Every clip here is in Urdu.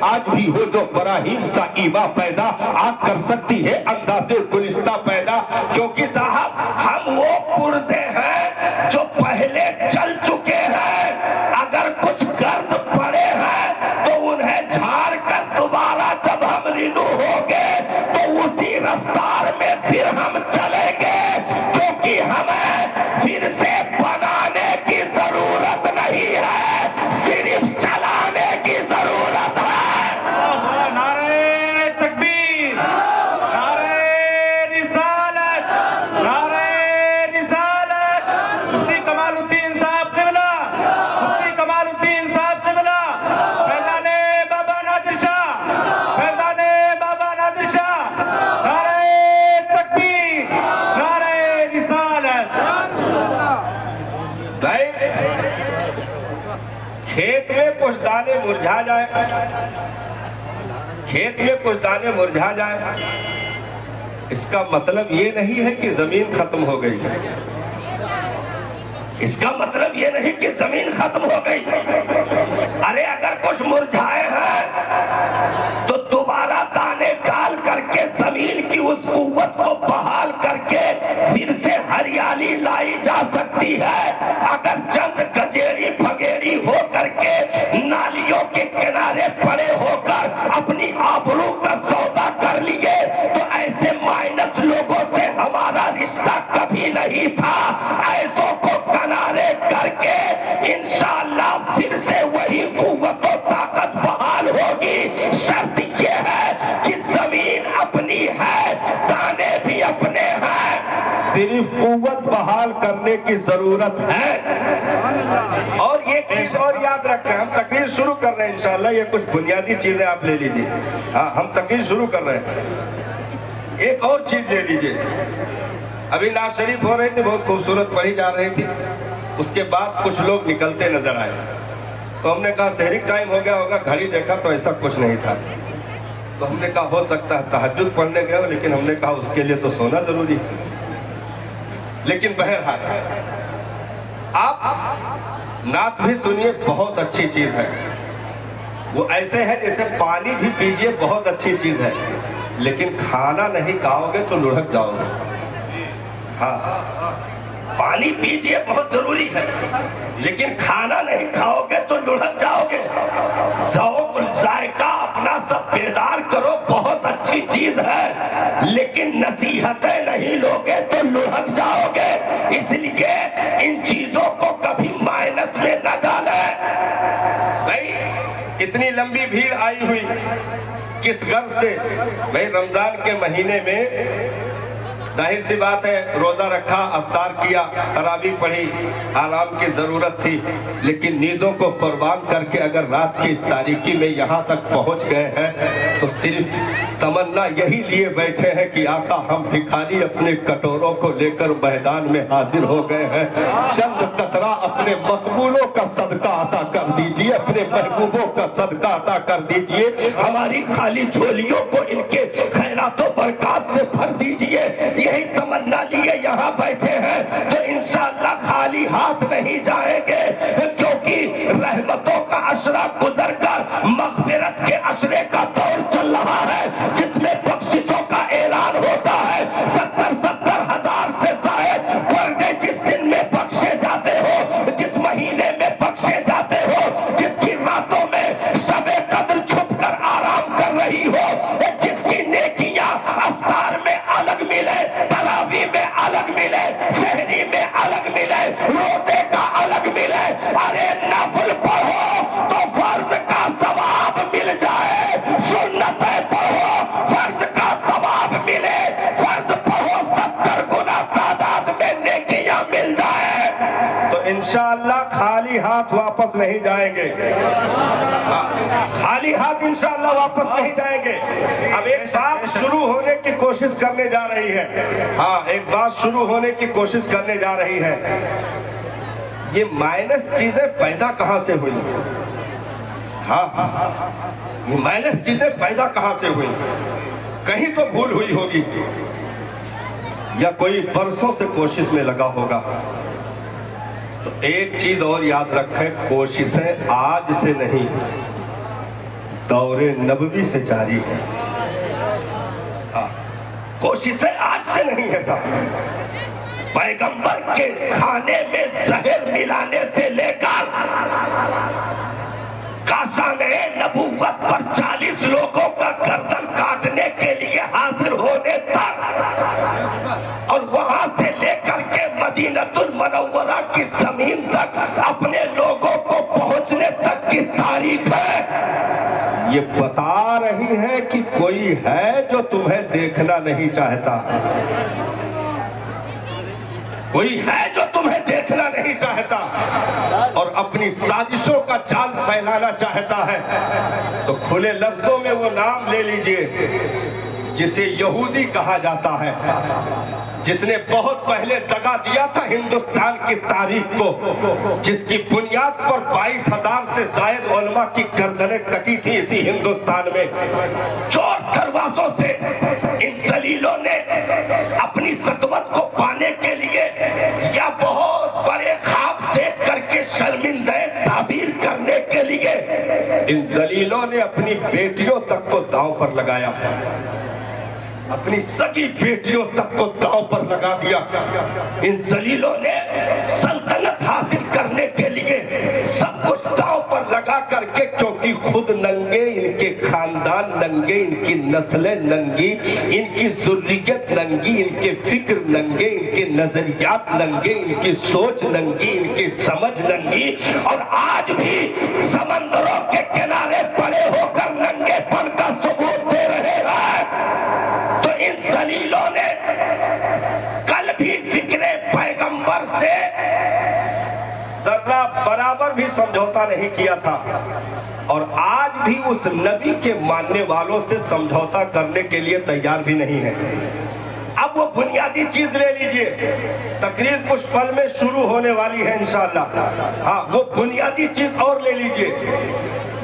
آج بھی ہو جو براہیم سا ایما پیدا، آگ کر سکتی ہے اندازے گلستہ پیدا، کیونکہ صاحب ہم وہ پرزے ہیں جو پہلے چل چکے ہیں، اگر کچھ گرد پڑے ہیں تو انہیں جھاڑ کر دوبارہ جب ہم رینو ہوگے تو اسی رفتار میں پھر ہم چلیں گے، کیونکہ ہمیں پھر سے بنانے کی ضرورت نہیں ہے، صرف چلانے کی ضرورت ہے۔ نعرہ تکبیر، نعرہ رسالت، نعرہ رسالت، مفتی کمال الدین صاحب قبلہ، مفتی کمال الدین صاحب قبلہ، فیضان بابا نادر شاہ، فیضان بابا نادر شاہ، نعرہ تکبیر، نعرہ رسالت۔ بھائی کھیت میں کچھ دانے مرجھا جائیں، کھیت میں کچھ دانے مرجھا جائیں، اس کا مطلب یہ نہیں ہے کہ زمین ختم ہو گئی، اس کا مطلب یہ نہیں کہ زمین ختم ہو گئی۔ ارے اگر کچھ مرجھائے ہیں تو دوبارہ دانے ڈال کر کے زمین کی اس قوت کو بحال کر کے پھر سے ہریالی لائی جا سکتی ہے۔ اگر چند گجیری بھگیری ہو کر کے نالیوں کے کنارے پڑے ہو کر اپنی آبرو کا سودا کر لیے تو ایسے مائنس لوگوں سے ہمارا رشتہ کبھی نہیں تھا۔ ایسوں کو کنارے کر کے انشاءاللہ پھر سے وہی قوت و طاقت بحال ہوگی۔ شرط یہ ہے کہ زمین اپنی ہے، دانے بھی اپنے ہیں، صرف قوت بحال کرنے کی ضرورت ہے۔ اور یہ چیز اور یاد رکھیں، ہم تقریر شروع کر رہے ہیں انشاءاللہ، یہ کچھ بنیادی چیزیں آپ لے لیجئے۔ ہاں ہم تقریر شروع کر رہے ہیں، ایک اور چیز لے لیجئے۔ ابھی نعت شریف ہو رہی تھی، بہت خوبصورت پڑھی جا رہی تھی، اس کے بعد کچھ لوگ نکلتے نظر آئے تو ہم نے کہا سحری ٹائم ہو گیا ہوگا، گھڑی دیکھا تو ایسا کچھ نہیں تھا، تو ہم نے کہا ہو سکتا ہے تہجد پڑھنے گئے ہو، لیکن ہم نے کہا اس کے لیے تو سونا ضروری ہے۔ لیکن بہرحال آپ نعت بھی سنیے، بہت اچھی چیز ہے، وہ ایسے ہے جیسے پانی بھی پیجئے، بہت اچھی چیز ہے، لیکن کھانا نہیں کھاؤ گے تو لڑھک جاؤ گے۔ ہاں پانی پیجئے بہت ضروری ہے، لیکن کھانا نہیں کھاؤ گے تو لڑھک جاؤ گے۔ ذوق ذائقہ اپنا سب بیدار کرو، بہت اچھی چیز ہے، لیکن نصیحتیں نہیں لوگے تو لڑھک جاؤ گے۔ اس لیے ان چیزوں کو کبھی مائنس میں نہ ڈالیں۔ بھائی اتنی لمبی بھیڑ آئی ہوئی کس غرض سے؟ بھائی رمضان کے مہینے میں ظاہر سی بات ہے روزہ رکھا، افطار کیا، تراویح پڑھی، آرام کی ضرورت تھی، لیکن نیندوں کو قربان کر کے اگر رات کی اس تاریکی میں یہاں تک پہنچ گئے ہیں تو صرف تمنا یہی لیے بیٹھے ہیں کہ آقا ہم بھکاری اپنے کٹوروں کو لے کر میدان میں حاضر ہو گئے ہیں، چند قطرہ اپنے مقبولوں کا صدقہ عطا کر دیجئے، اپنے محبوبوں کا صدقہ عطا کر دیجئے، ہماری خالی جھولیوں کو ان کے خیرات و برکات سے بھر دیجئے۔ یہی تمنا لیے یہاں بیٹھے ہیں تو انشاءاللہ خالی ہاتھ نہیں جائیں گے، کیونکہ رحمتوں کا عشرہ گزر کر مغفرت کے عشرے کا دور چل رہا ہے، جس میں بخششوں کا اعلان ہوتا ہے۔ 70 ہزار سے زائد ورگے جس دن میں بخشے جاتے ہو، جس مہینے میں بخشے جاتے ہو، جس کی راتوں میں شب قدر چھپ کر آرام کر رہی ہو، جس کی نیکیاں افطار میں الگ ملے، تراویح میں الگ ملے، سحری میں الگ ملے، روزے کا الگ ملے۔ ارے نفل پڑھو تو فرض کا ثواب مل جائے، سنتیں پڑھو فرض کا ثواب ملے، فرض پڑھو 70 گنا تعداد میں نیکیاں مل جائے تو انشاءاللہ خالی ہاتھ واپس نہیں جائیں گے۔ خالی ہاتھ انشاءاللہ واپس نہیں جائیں گے۔ اب ایک بات شروع ہونے کی کوشش کرنے جا رہی ہے، ہاں ایک بات شروع ہونے کی کوشش کرنے جا رہی ہے۔ یہ مائنس چیزیں پیدا کہاں سے ہوئی؟ ہاں یہ مائنس چیزیں پیدا کہاں سے ہوئی؟ کہیں تو بھول ہوئی ہوگی یا کوئی برسوں سے کوشش میں لگا ہوگا۔ تو ایک چیز اور یاد رکھیں، کوششیں آج سے نہیں، دور نبوی سے جاری ہے. کوششیں آج سے نہیں ہے صاحب. پیغمبر کے کھانے میں زہر ملانے سے لے کر کاشانِ نبوت پر 40 لوگوں کا گردن کاٹنے کے لیے حاضر ہونے تک، اور وہاں سے لے کر کے مدینہ المنورہ کی زمین تک اپنے لوگوں کو پہنچنے تک کی تاریخ ہے. یہ بتا رہی ہے کہ کوئی ہے جو تمہیں دیکھنا نہیں چاہتا. کوئی ہے جو تمہیں دیکھنا نہیں چاہتا اور اپنی سازشوں کا جال پھیلانا چاہتا ہے. تو کھلے لفظوں میں وہ نام لے لیجئے جسے یہودی کہا جاتا ہے، جس نے بہت پہلے دغا دیا تھا ہندوستان کی تاریخ کو، جس کی بنیاد پر 22,000 سے زائد علماء کی گردنیں کٹی تھی اسی ہندوستان میں. چور دروازوں سے ان ذلیلوں نے اپنی سطوت کو پانے کے لیے یا بہت بڑے خواب دیکھ کر کے شرمندہ تعبیر کرنے کے لیے ان ذلیلوں نے اپنی بیٹیوں تک کو داؤں پر لگایا. اپنی سگی بیٹیوں تک کو داؤں پر لگا دیا. ان ذلیلوں نے سلطنت حاصل کرنے کے لیے سب کچھ داؤں پر لگا کر کے، کیونکہ خود ننگے، ان کے خاندان ننگے، ان کی نسلیں ننگی، ان کی ذریت ننگی، ان کے فکر ننگے، ان کے نظریات ننگے، ان کی سوچ ننگی، ان کی سمجھ ننگی، اور آج بھی سمندروں کے کنارے پڑے ہو کر ننگے پن کا ثبوت دے رہے ہیں. تو ان ذلیلوں نے کل بھی فکر پیغمبر سے ذرہ برابر بھی سمجھوتا نہیں کیا تھا، اور آج بھی اس نبی کے ماننے والوں سے سمجھوتا کرنے کے لیے تیار بھی نہیں ہے. اب وہ بنیادی چیز لے لیجئے، تقریر کچھ پل میں شروع ہونے والی ہے انشاءاللہ. ہاں، وہ بنیادی چیز اور لے لیجئے.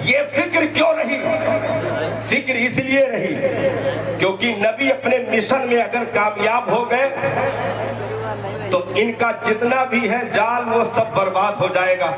یہ فکر کیوں رہی؟ فکر اس لیے رہی کیونکہ نبی اپنے مشن میں اگر کامیاب ہو گئے تو ان کا جتنا بھی ہے جال وہ سب برباد ہو جائے گا.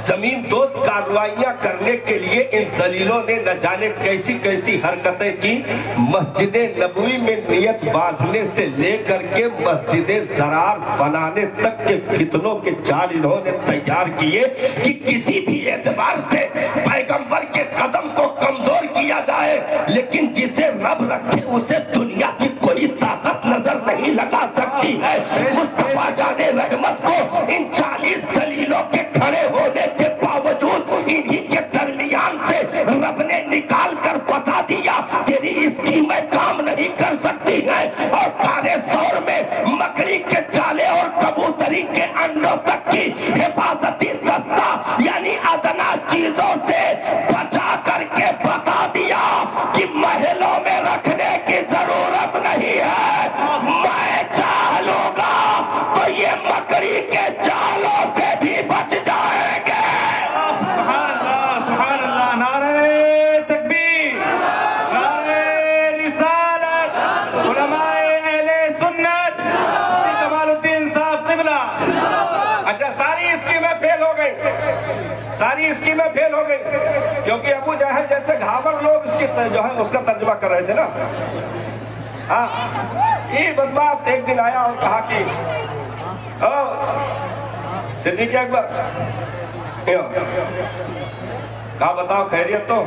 زمین دوز کارروائیاں کرنے کے لیے ان ذلیلوں نے نہ جانے کیسی کیسی حرکتیں کی. مسجد نبوی میں نیت باندھنے سے لے کر کے مسجد زرار بنانے تک کے فتنوں کے جال انہوں نے تیار کیے کہ کسی بھی اعتبار سے پیغمبر کے قدم کو کمزور کیا جائے، لیکن جسے رب رکھے اسے دنیا کی کوئی طاقت نظر نہیں لگا سکتی ہے. مصطفیٰ جان رحمت کو ان 40 ذلیلوں کے کھڑے ہونے کے باوجود انہی کے درمیان سے رب نے نکال کر بتا دیا تیری اسکیمیں کام نہیں کر سکتی ہیں، اور کارے سور میں مکڑی کے جالے اور کبوتری کے انڈوں تک کی حفاظتی دستہ یعنی ادنا چیزوں سے بچا کر کے بتا دیا کہ محلوں میں رکھنے کی ضرورت نہیں ہے. میں چاہ لوں گا تو یہ مکڑی کے جالوں سے بھی بچ جائیں گے. سبحان اللہ، سبحان اللہ. نعرہ تکبیر، نعرہ رسالت، علماء اہل سنت، کمال الدین صاحب قبلہ. اچھا، ساری اسکیمیں فیل ہو گئی، ساری اسکیمیں فیل ہو گئی کیونکہ ابو جہل جیسے گھامر لوگ اس کی جو ہے اس کا ترجمہ کر رہے تھے نا. ہاں، یہ بدماش ایک دن آیا اور کہا کہ صدیق اکبر کہا بتاؤ خیریت تو؟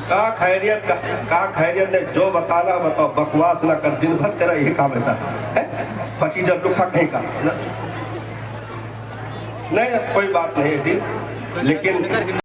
کہا خیریت کا، کہا خیریت نے جو بتانا بتاؤ، بکواس نہ کر، دن بھر تیرا یہی کام رہتا ہے، پچیجر لکھا کہیں کا. نہیں کوئی بات نہیں ایسی، لیکن